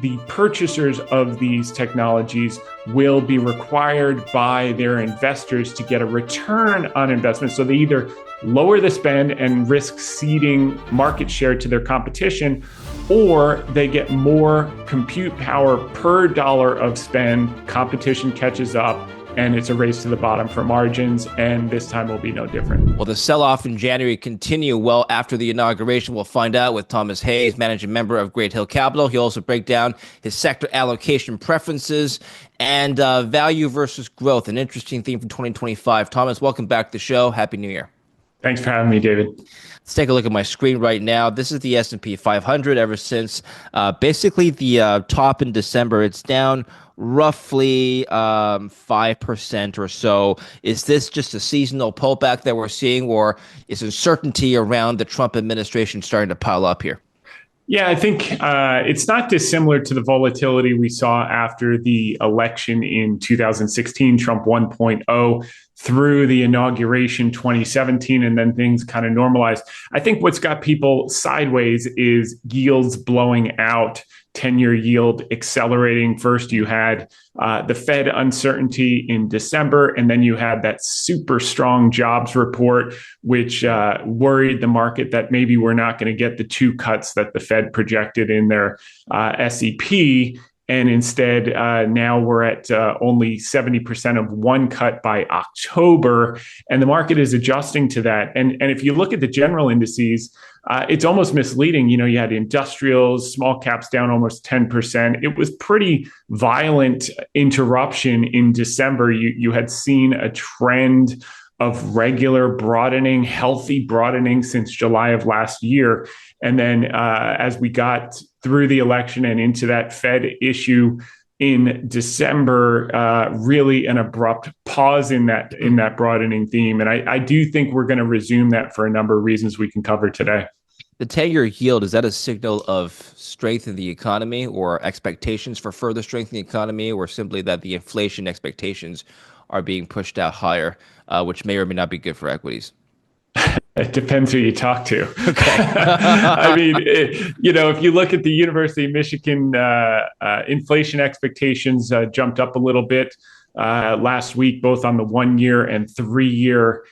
the purchasers of these technologies will be required by their investors to get a return on investment. So they either lower the spend and risk ceding market share to their competition, or they get more compute power per dollar of spend. Competition catches up, and it's a race to the bottom for margins, and this time will be no different. Will the sell-off in January continue well after the inauguration? We'll find out with Thomas Hayes, managing member of Great Hill Capital. He'll also break down his sector allocation preferences and value versus growth, an interesting theme for 2025. Thomas, welcome back to the show. Happy New Year. Thanks for having me, David. Let's take a look at my screen right now. This is the S&P 500 ever since basically the top in December. It's down roughly 5% or so. Is this just a seasonal pullback that we're seeing, or is uncertainty around the Trump administration starting to pile up here? Yeah, I think it's not dissimilar to the volatility we saw after the election in 2016, Trump 1.0, through the inauguration 2017, and then things kind of normalized. I think what's got people sideways is yields blowing out, 10-year yield accelerating. First, you had the Fed uncertainty in December, and then you had that super strong jobs report, which worried the market that maybe we're not going to get the 2 cuts that the Fed projected in their SEP. And instead, now we're at only 70% of 1 cut by October, and the market is adjusting to that. And if you look at the general indices, it's almost misleading. You know, you had industrials, small caps down almost 10%. It was pretty violent interruption in December. You had seen a trend of regular broadening, healthy broadening since July of last year. And then as we got through the election and into that Fed issue in December, really an abrupt pause in that broadening theme. And I do think we're going to resume that for a number of reasons we can cover today. The 10-year yield, is that a signal of strength in the economy or expectations for further strength in the economy, or simply that the inflation expectations are being pushed out higher, which may or may not be good for equities? It depends who you talk to. Okay. I mean, if you look at the University of Michigan, inflation expectations jumped up a little bit last week, both on the 1-year and 3-year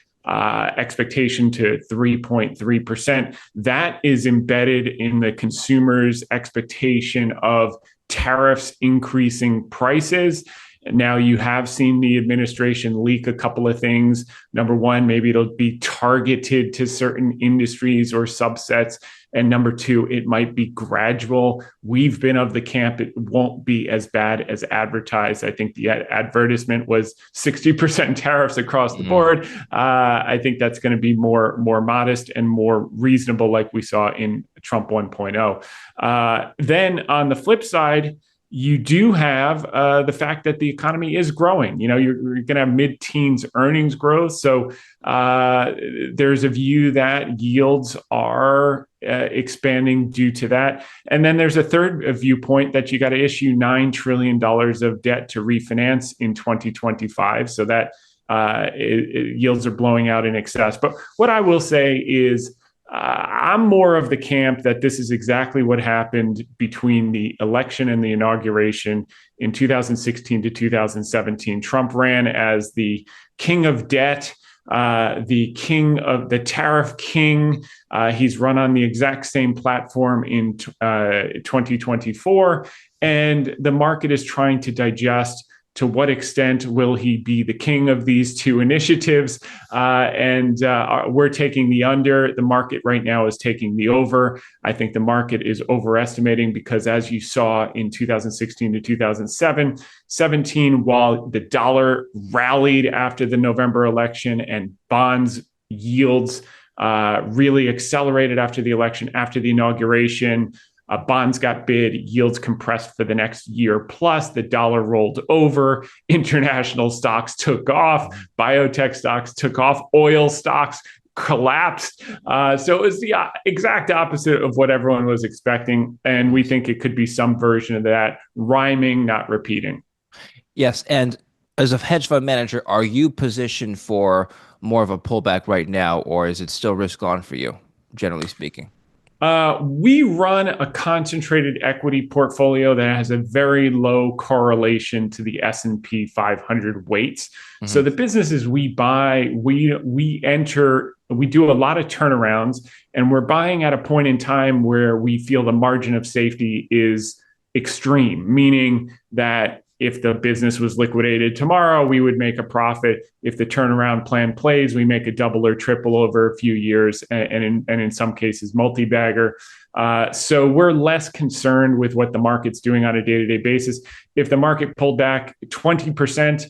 expectation to 3.3%. That is embedded in the consumer's expectation of tariffs increasing prices. Now, you have seen the administration leak a couple of things. Number one, maybe it'll be targeted to certain industries or subsets. And number two, it might be gradual. We've been of the camp it won't be as bad as advertised. I think the advertisement was 60% tariffs across the board. I think that's going to be more modest and more reasonable, like we saw in Trump 1.0. Then on the flip side, you do have the fact that the economy is growing. You know, you're going to have mid-teens earnings growth. So there's a view that yields are expanding due to that. And then there's a third viewpoint that you got to issue $9 trillion of debt to refinance in 2025. So that yields are blowing out in excess. But what I will say is, I'm more of the camp that this is exactly what happened between the election and the inauguration in 2016 to 2017. Trump ran as the king of debt, the king of the tariff king. He's run on the exact same platform in 2024, and the market is trying to digest to what extent will he be the king of these two initiatives? And we're taking the under. The market right now is taking the over. I think the market is overestimating because, as you saw in 2016 to 2017, while the dollar rallied after the November election and bonds yields really accelerated after the election, after the inauguration, bonds got bid, yields compressed for the next year plus, the dollar rolled over, international stocks took off, biotech stocks took off, oil stocks collapsed. So it was the exact opposite of what everyone was expecting. And we think it could be some version of that, rhyming, not repeating. Yes. And as a hedge fund manager, are you positioned for more of a pullback right now, or is it still risk on for you, generally speaking? We run a concentrated equity portfolio that has a very low correlation to the S&P 500 weights. So Hmm. the businesses we buy, we enter, we do a lot of turnarounds, and we're buying at a point in time where we feel the margin of safety is extreme, meaning that if the business was liquidated tomorrow, we would make a profit. If the turnaround plan plays, we make a double or triple over a few years, and in some cases, multi-bagger. So we're less concerned with what the market's doing on a day-to-day basis. If the market pulled back 20%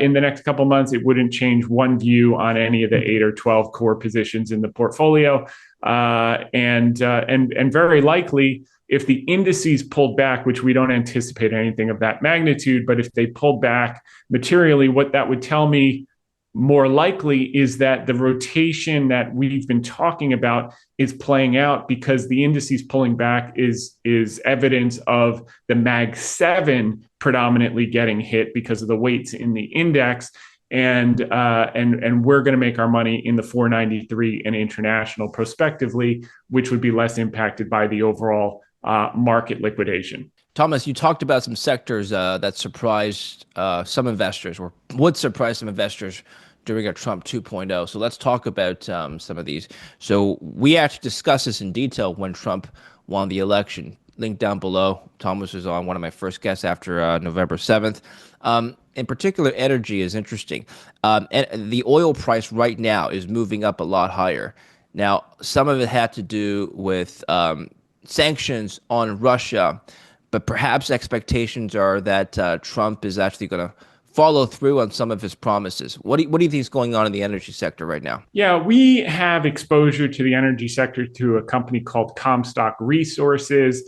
in the next couple of months, it wouldn't change one view on any of the 8 or 12 core positions in the portfolio. And very likely, if the indices pulled back, which we don't anticipate anything of that magnitude, but if they pulled back materially, what that would tell me more likely is that the rotation that we've been talking about is playing out, because the indices pulling back is evidence of the Mag 7 predominantly getting hit because of the weights in the index. And we're going to make our money in the 493 and international prospectively, which would be less impacted by the overall market liquidation. Thomas, you talked about some sectors that surprised some investors or would surprise some investors during a Trump 2.0. So let's talk about some of these. So we actually discussed this in detail when Trump won the election. Link down below. Thomas was on one of my first guests after November 7th. In particular, energy is interesting. And the oil price right now is moving up a lot higher. Now, some of it had to do with sanctions on Russia, but perhaps expectations are that Trump is actually going to follow through on some of his promises. What do you think is going on in the energy sector right now? Yeah, we have exposure to the energy sector through a company called Comstock Resources.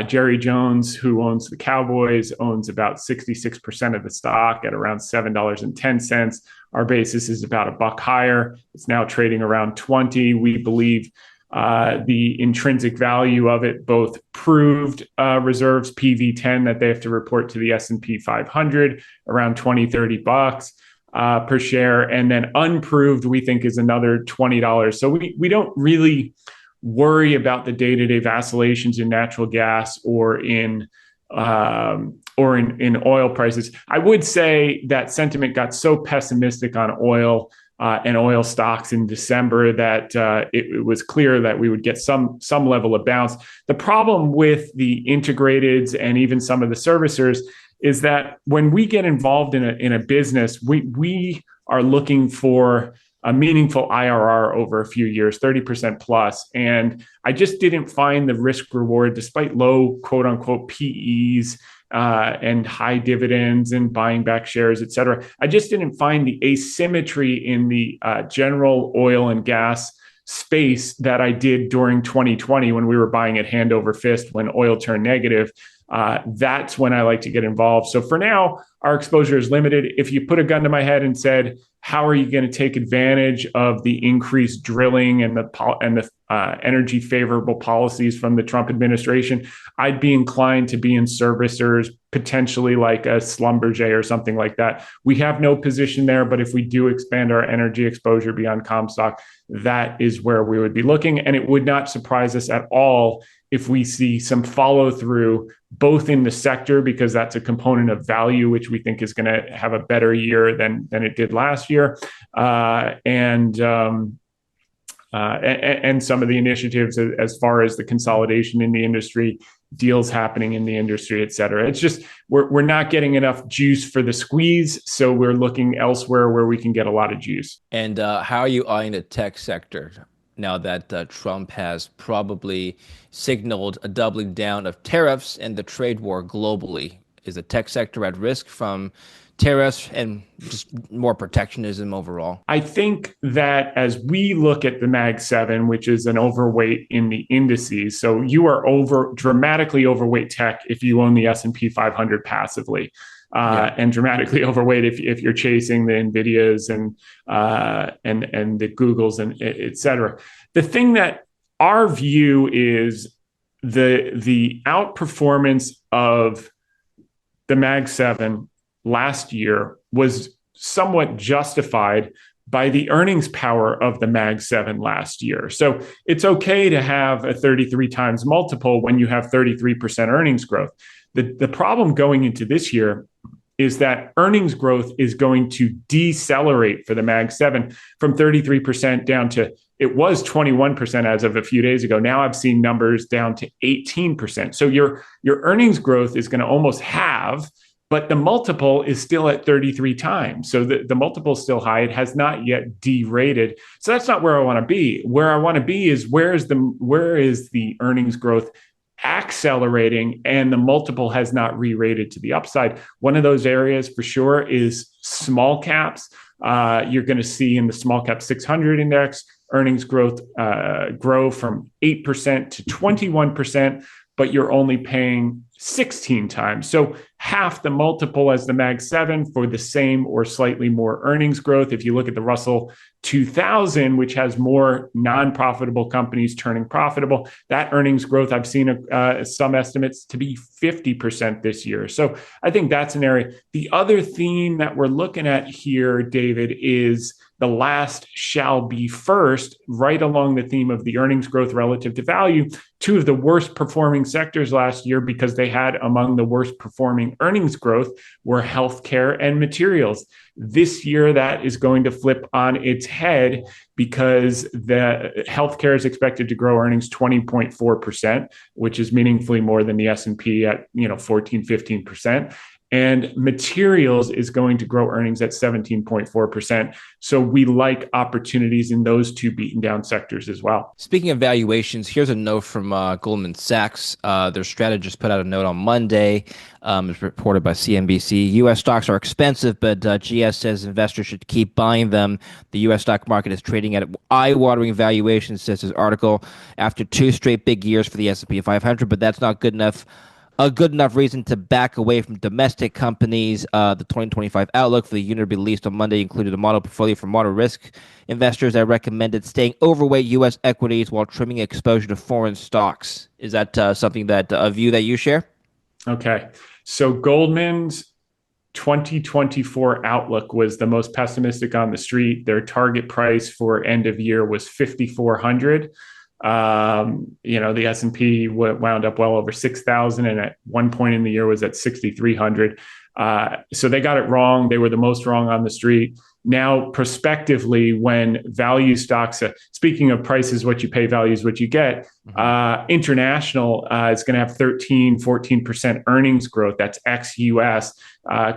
Jerry Jones, who owns the Cowboys, owns about 66% of the stock at around $7.10. Our basis is about a buck higher. It's now trading around 20. We believe the intrinsic value of it, both proved reserves PV10 that they have to report to the S&P 500, around 20, 30 bucks per share, and then unproved we think is another $20. So we don't really worry about the day-to-day vacillations in natural gas or in oil prices. I would say that sentiment got so pessimistic on oil and oil stocks in December that it was clear that we would get some level of bounce. The problem with the integrateds and even some of the servicers is that when we get involved in a business, we are looking for a meaningful IRR over a few years, 30% plus. And I just didn't find the risk reward, despite low quote unquote PEs and high dividends and buying back shares, et cetera. I just didn't find the asymmetry in the general oil and gas space that I did during 2020 when we were buying it hand over fist when oil turned negative. That's when I like to get involved. So for now, our exposure is limited. If you put a gun to my head and said, how are you going to take advantage of the increased drilling and the energy favorable policies from the Trump administration, I'd be inclined to be in servicers, potentially like a Schlumberger or something like that. We have no position there, but if we do expand our energy exposure beyond Comstock, that is where we would be looking. And it would not surprise us at all if we see some follow through both in the sector, because that's a component of value, which we think is going to have a better year than it did last year. And some of the initiatives as far as the consolidation in the industry, deals happening in the industry, et cetera. It's just we're not getting enough juice for the squeeze, so we're looking elsewhere where we can get a lot of juice. And how are you eyeing the tech sector now that Trump has probably signaled a doubling down of tariffs and the trade war globally? Is the tech sector at risk from tariffs and just more protectionism overall? I think that as we look at the Mag 7, which is an overweight in the indices, so you are dramatically overweight tech if you own the S&P 500 passively. And dramatically overweight if you're chasing the Nvidias and the Googles and et cetera. The thing that our view is the outperformance of the Mag 7 last year was somewhat justified by the earnings power of the Mag 7 last year. So it's okay to have a 33 times multiple when you have 33% earnings growth. The problem going into this year is that earnings growth is going to decelerate for the Mag 7 from 33% down to, it was 21% as of a few days ago. Now I've seen numbers down to 18%. So your earnings growth is going to almost halve, but the multiple is still at 33 times. So the multiple is still high. It has not yet derated. So that's not where I want to be. Where I want to be is where is the earnings growth accelerating and the multiple has not re-rated to the upside. One of those areas for sure is small caps. You're going to see in the small cap 600 index earnings growth grow from 8% to 21%, but you're only paying 16 times. So half the multiple as the Mag 7 for the same or slightly more earnings growth. If you look at the Russell 2000, which has more non-profitable companies turning profitable, that earnings growth, I've seen some estimates to be 50% this year. So I think that's an area. The other theme that we're looking at here, David, is the last shall be first, right along the theme of the earnings growth relative to value. Two of the worst performing sectors last year, because they had among the worst performing earnings growth, were healthcare and materials. This year, that is going to flip on its head because the healthcare is expected to grow earnings 20.4%, which is meaningfully more than the S&P at 14, 15%. And materials is going to grow earnings at 17.4%. So we like opportunities in those two beaten down sectors as well. Speaking of valuations, here's a note from Goldman Sachs. Their strategist put out a note on Monday. It's reported by CNBC. U.S. stocks are expensive, but GS says investors should keep buying them. The U.S. stock market is trading at eye-watering valuations, says this article, after 2 straight big years for the S&P 500, but that's not good enough. A good enough reason to back away from domestic companies. The 2025 outlook for the unit released on Monday included a model portfolio for moderate risk investors that recommended staying overweight U.S. equities while trimming exposure to foreign stocks. Is that something that a view that you share? Okay. So Goldman's 2024 outlook was the most pessimistic on the street. Their target price for end of year was 5,400. The S&P wound up well over 6,000, and at one point in the year was at 6,300. So they got it wrong. They were the most wrong on the street. Now, prospectively, when value stocks, speaking of prices, what you pay, value is what you get, international is going to have 13, 14% earnings growth. That's ex-US.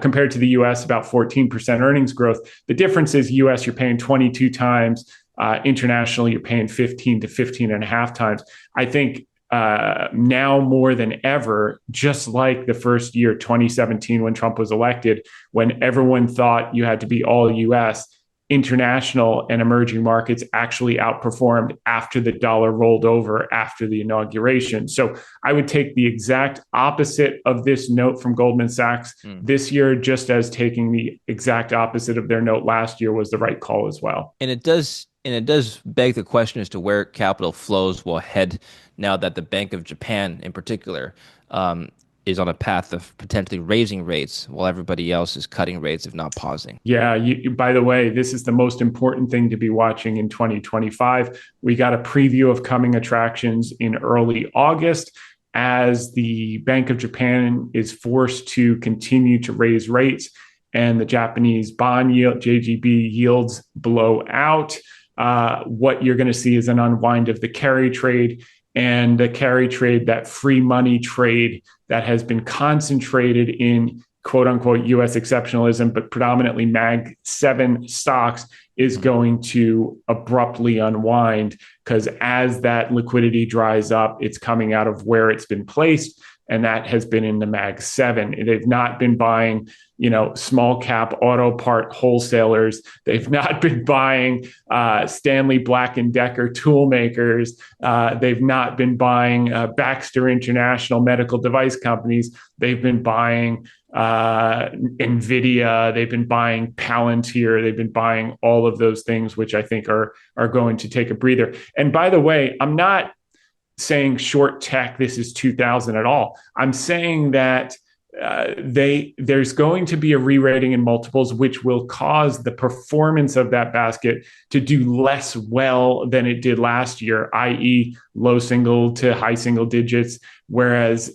Compared to the US, about 14% earnings growth. The difference is US, you're paying 22 times. Internationally, you're paying 15 to 15 and a half times. I think now more than ever, just like the first year, 2017, when Trump was elected, when everyone thought you had to be all US, international and emerging markets actually outperformed after the dollar rolled over after the inauguration. So I would take the exact opposite of this note from Goldman Sachs this year, just as taking the exact opposite of their note last year was the right call as well. And it does beg the question as to where capital flows will head now that the Bank of Japan, in particular, is on a path of potentially raising rates while everybody else is cutting rates, if not pausing. Yeah. By the way, this is the most important thing to be watching in 2025. We got a preview of coming attractions in early August as the Bank of Japan is forced to continue to raise rates and the Japanese bond yield, JGB yields blow out. What you're going to see is an unwind of the carry trade, and the carry trade, that free money trade that has been concentrated in quote unquote US exceptionalism, but predominantly Mag 7 stocks, is going to abruptly unwind, because as that liquidity dries up, it's coming out of where it's been placed. And that has been in the Mag 7. They've not been buying, small cap auto part wholesalers. They've not been buying Stanley Black and Decker tool makers. They've not been buying Baxter International medical device companies. They've been buying NVIDIA. They've been buying Palantir. They've been buying all of those things, which I think are going to take a breather. And by the way, I'm not saying short tech, this is 2000 at all. I'm saying that there's going to be a re-rating in multiples, which will cause the performance of that basket to do less well than it did last year, i.e., low single to high single digits, whereas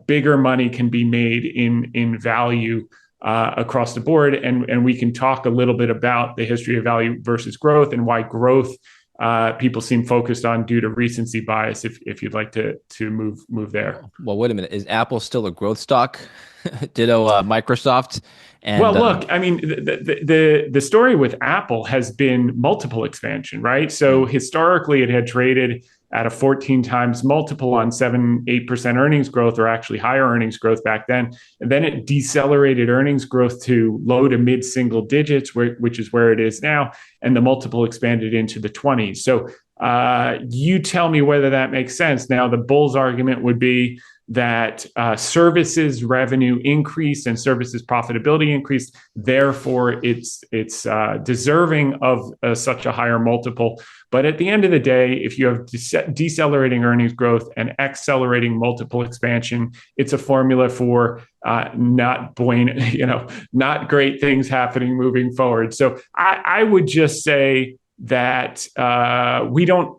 bigger money can be made in value across the board. And we can talk a little bit about the history of value versus growth and why growth people seem focused on due to recency bias. If you'd like to move there. Well, wait a minute. Is Apple still a growth stock? Ditto Microsoft. Well, And look, I mean, the story with Apple has been multiple expansion, right? So historically, it had traded at a 14 times multiple on 7-8% earnings growth, or actually higher earnings growth back then. And then it decelerated earnings growth to low to mid single digits, which is where it is now. And the multiple expanded into the 20s. So you tell me whether that makes sense. Now, the bull's argument would be that services revenue increased and services profitability increased. Therefore, it's deserving of such a higher multiple. But at the end of the day, if you have decelerating earnings growth and accelerating multiple expansion, it's a formula for not not great things happening moving forward. So I would just say that we don't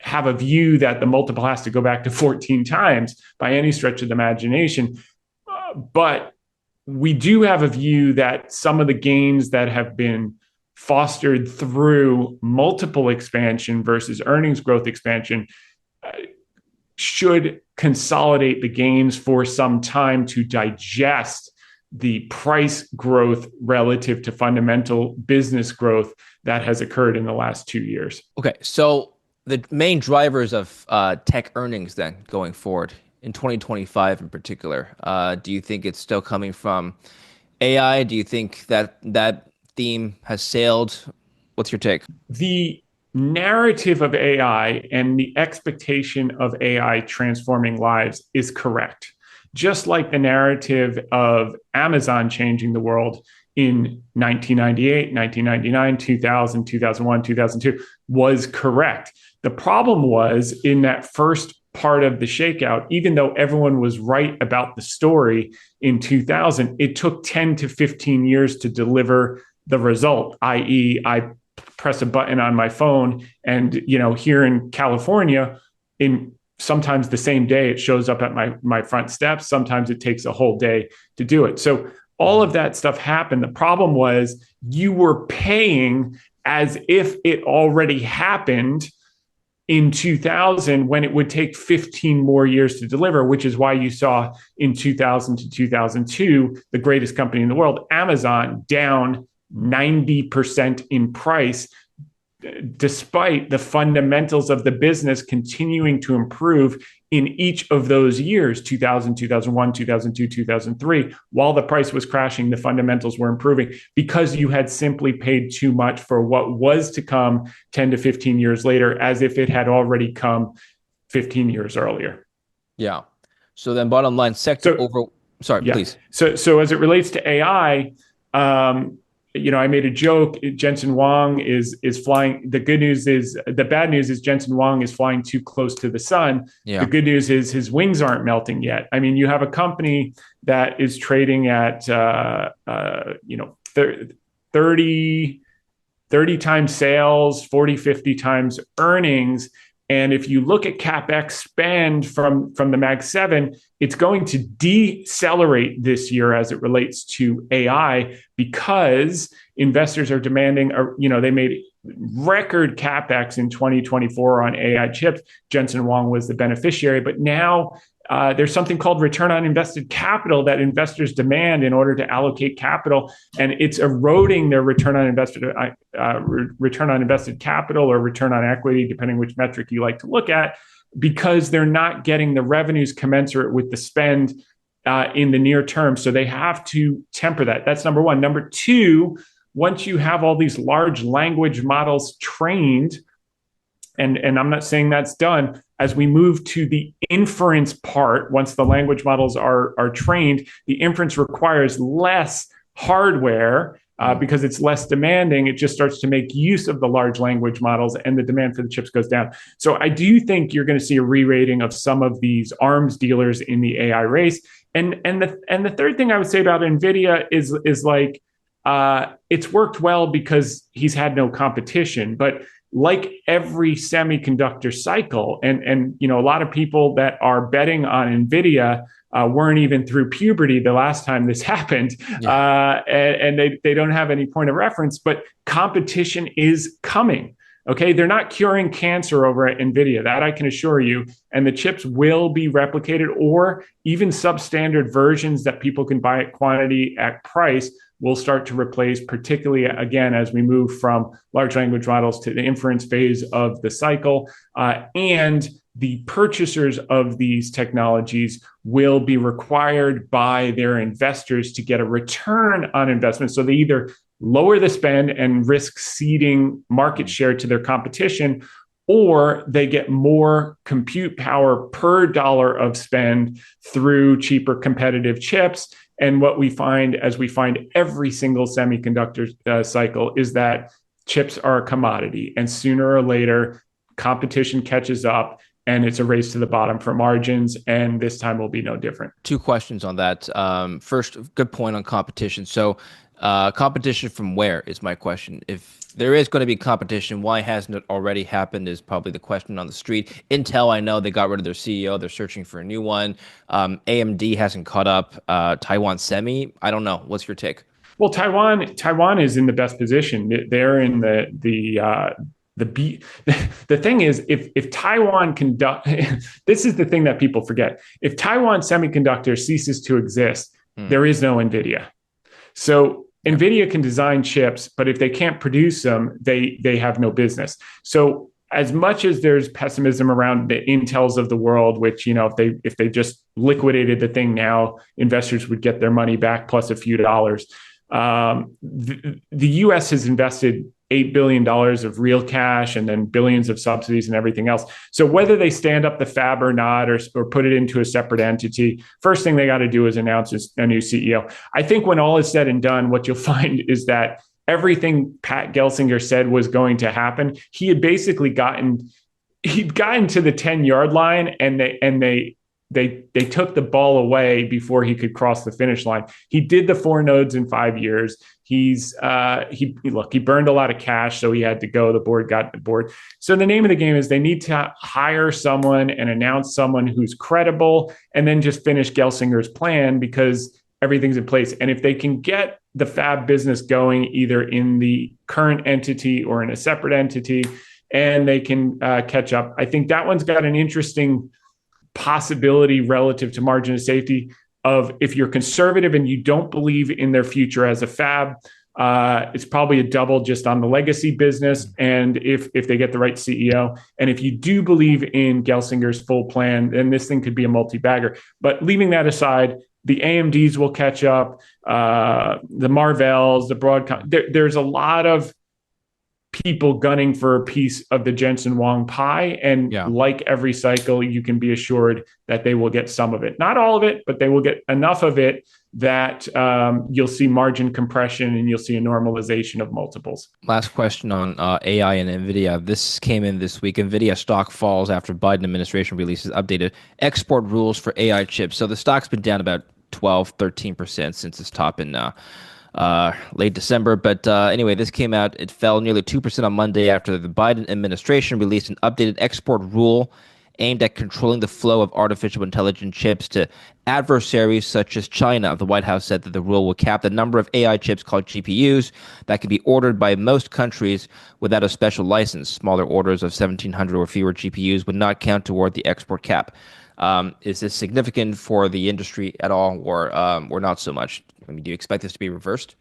have a view that the multiple has to go back to 14 times by any stretch of the imagination. But we do have a view that some of the gains that have been fostered through multiple expansion versus earnings growth expansion should consolidate the gains for some time to digest the price growth relative to fundamental business growth that has occurred in the last 2 years. okay, so the main drivers of tech earnings then going forward in 2025 in particular, do you think it's still coming from AI? Do you think that that theme has sailed? What's your take? The narrative of AI and the expectation of AI transforming lives is correct. Just like the narrative of Amazon changing the world in 1998, 1999, 2000, 2001, 2002 was correct. The problem was in that first part of the shakeout, even though everyone was right about the story in 2000, it took 10 to 15 years to deliver the result, i.e., I press a button on my phone and, here in California, in sometimes the same day, it shows up at my front steps. Sometimes it takes a whole day to do it. So all of that stuff happened. The problem was you were paying as if it already happened in 2000 when it would take 15 more years to deliver, which is why you saw in 2000 to 2002, the greatest company in the world, Amazon, down 90% in price, despite the fundamentals of the business continuing to improve in each of those years, 2000, 2001, 2002, 2003, while the price was crashing, the fundamentals were improving because you had simply paid too much for what was to come 10 to 15 years later, as if it had already come 15 years earlier. Yeah. So then bottom line sector sorry, yeah. please. So as it relates to AI, I made a joke. Jensen Huang is flying. The bad news is Jensen Huang is flying too close to the sun. Yeah. The good news is his wings aren't melting yet. I mean, you have a company that is trading at 30 times sales, 40, 50 times earnings. And if you look at CapEx spend from the Mag 7, it's going to decelerate this year as it relates to AI because investors are demanding, they made record CapEx in 2024 on AI chips. Jensen Huang was the beneficiary, but now there's something called return on invested capital that investors demand in order to allocate capital, and it's eroding their return on invested capital or return on equity, depending which metric you like to look at, because they're not getting the revenues commensurate with the spend in the near term. So they have to temper that. That's number one. Number two, once you have all these large language models trained, and I'm not saying that's done, as we move to the inference part, once the language models are trained, the inference requires less hardware Mm. because it's less demanding. It just starts to make use of the large language models, and the demand for the chips goes down. So I do think you're going to see a re-rating of some of these arms dealers in the AI race. And the third thing I would say about NVIDIA is like it's worked well because he's had no competition, but like every semiconductor cycle, and a lot of people that are betting on Nvidia weren't even through puberty the last time this happened, Yeah. and they don't have any point of reference. But competition is coming. Okay, they're not curing cancer over at Nvidia, that I can assure you. And the chips will be replicated, or even substandard versions that people can buy at quantity at price will start to replace, particularly again as we move from large language models to the inference phase of the cycle. And the purchasers of these technologies will be required by their investors to get a return on investment. So they either lower the spend and risk ceding market share to their competition, or they get more compute power per dollar of spend through cheaper competitive chips. And what we find, as we find every single semiconductor cycle, is that chips are a commodity, and sooner or later competition catches up, and it's a race to the bottom for margins, and this time will be no different. Two questions on that. First, good point on competition. So, competition from where is my question. If there is going to be competition, why hasn't it already happened is probably the question on the street. Intel, I know they got rid of their CEO. They're searching for a new one. AMD hasn't caught up. Taiwan Semi, I don't know. What's your take? Well, Taiwan is in the best position. They're in the B. The thing is, if Taiwan conduct, this is the thing that people forget. If Taiwan Semiconductor ceases to exist, there is no NVIDIA. So NVIDIA can design chips, but if they can't produce them, they have no business. So as much as there's pessimism around the Intels of the world, which, if they just liquidated the thing now, investors would get their money back plus a few dollars. The U.S. has invested $8 billion of real cash and then billions of subsidies and everything else. So whether they stand up the fab or not, or put it into a separate entity, first thing they got to do is announce a new CEO. I think when all is said and done, what you'll find is that everything Pat Gelsinger said was going to happen, he had basically gotten to the 10-yard line, and they took the ball away before he could cross the finish line. He did the 4 nodes in 5 years. He burned a lot of cash, so he had to go. The board got the board. So the name of the game is they need to hire someone and announce someone who's credible, and then just finish Gelsinger's plan, because everything's in place. And if they can get the fab business going either in the current entity or in a separate entity, and they can catch up, I think that one's got an interesting possibility relative to margin of safety. Of if you're conservative and you don't believe in their future as a fab, it's probably a double just on the legacy business. And if they get the right CEO, and if you do believe in Gelsinger's full plan, then this thing could be a multi-bagger. But leaving that aside, the AMDs will catch up, the Marvells, the Broadcom. There's a lot of people gunning for a piece of the Jensen Huang pie. And like every cycle, you can be assured that they will get some of it. Not all of it, but they will get enough of it that you'll see margin compression and you'll see a normalization of multiples. Last question on AI and NVIDIA. This came in this week. NVIDIA stock falls after Biden administration releases updated export rules for AI chips. So the stock's been down about 12-13% since its top in late December. But anyway, this came out. It fell nearly 2% on Monday after the Biden administration released an updated export rule aimed at controlling the flow of artificial intelligence chips to adversaries such as China. The White House said that the rule will cap the number of AI chips called GPUs that can be ordered by most countries without a special license. Smaller orders of 1,700 or fewer GPUs would not count toward the export cap. Is this significant for the industry at all, or not so much? I mean, do you expect this to be reversed?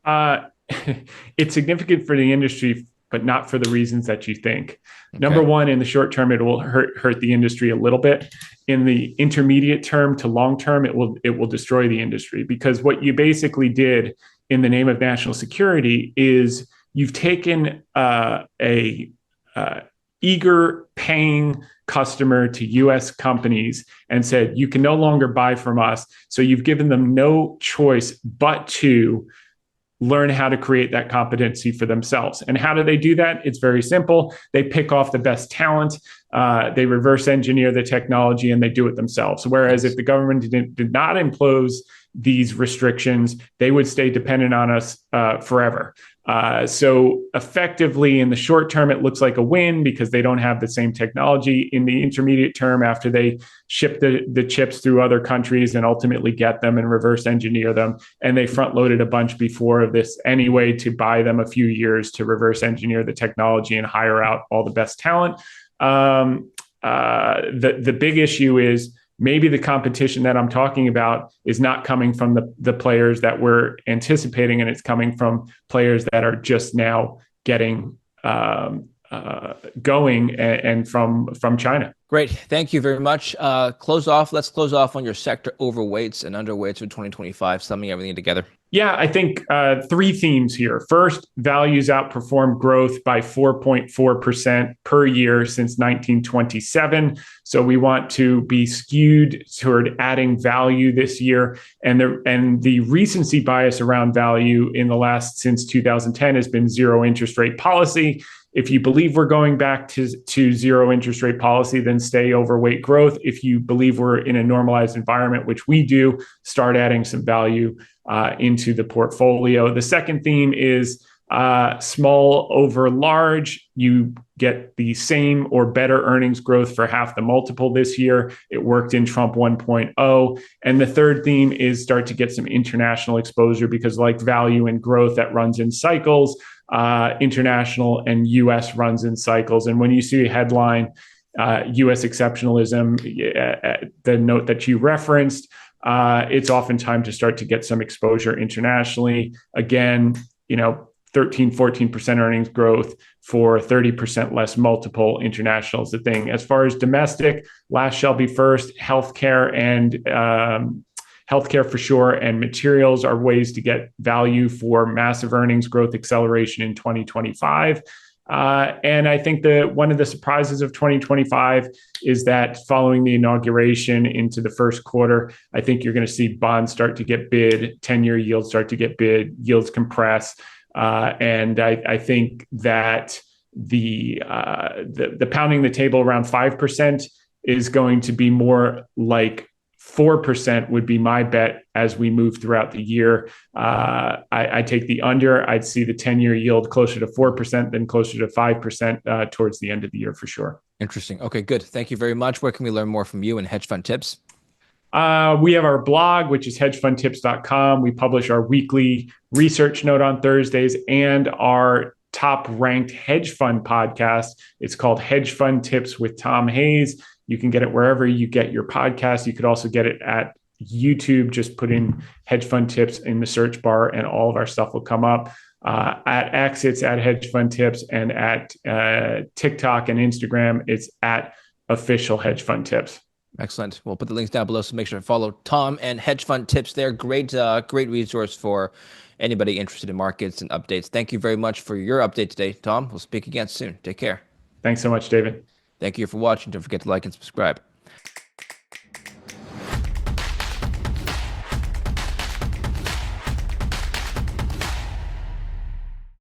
It's significant for the industry, but not for the reasons that you think. Okay. Number one, in the short term, it will hurt the industry a little bit. In the intermediate term to long term, it will destroy the industry, because what you basically did in the name of national security is you've taken a eager paying customer to U.S. companies and said, you can no longer buy from us. So you've given them no choice but to learn how to create that competency for themselves. And how do they do that? It's very simple. They pick off the best talent, they reverse engineer the technology, and they do it themselves. Whereas if Yes. the government did not impose these restrictions, they would stay dependent on us forever. So effectively, in the short term, it looks like a win because they don't have the same technology. In the intermediate term, after they ship the chips through other countries and ultimately get them and reverse engineer them, and they front loaded a bunch before this anyway to buy them a few years to reverse engineer the technology and hire out all the best talent. The big issue is maybe the competition that I'm talking about is not coming from the players that we're anticipating, and it's coming from players that are just now getting going, and from China. Great. Thank you very much. Let's close off on your sector overweights and underweights for 2025, summing everything together. Yeah, I think three themes here. First, values outperformed growth by 4.4% per year since 1927. So we want to be skewed toward adding value this year. And the recency bias around value in the last since 2010 has been zero interest rate policy. If you believe we're going back to zero interest rate policy, then stay overweight growth. If you believe we're in a normalized environment, which we do, start adding some value into the portfolio. The second theme is small over large. You get the same or better earnings growth for half the multiple this year. It worked in Trump 1.0. And the third theme is start to get some international exposure because, like value and growth, that runs in cycles. International and US runs in cycles. And when you see a headline, US exceptionalism, the note that you referenced, it's often time to start to get some exposure internationally. Again, 13-14% earnings growth for 30% less multiple. International is the thing. As far as domestic, last shall be first. Healthcare for sure, and materials are ways to get value for massive earnings growth acceleration in 2025. And I think that one of the surprises of 2025 is that following the inauguration into the first quarter, I think you're going to see bonds start to get bid, 10-year yields start to get bid, yields compress. And I think that the pounding the table around 5% is going to be more like 4% would be my bet as we move throughout the year. I take the under. I'd see the 10-year yield closer to 4% than closer to 5% towards the end of the year for sure. Interesting. Okay, good. Thank you very much. Where can we learn more from you and hedge fund tips? We have our blog, which is hedgefundtips.com. We publish our weekly research note on Thursdays and our top ranked hedge fund podcast. It's called Hedge Fund Tips with Tom Hayes. You can get it wherever you get your podcast. You could also get it at YouTube. Just put in hedge fund tips in the search bar and all of our stuff will come up. At X, it's at hedge fund tips, and at TikTok and Instagram, it's at official hedge fund tips. Excellent. We'll put the links down below, so make sure to follow Tom and hedge fund tips there. Great resource for anybody interested in markets and updates. Thank you very much for your update today, Tom. We'll speak again soon. Take care. Thanks so much, David. Thank you for watching. Don't forget to like and subscribe.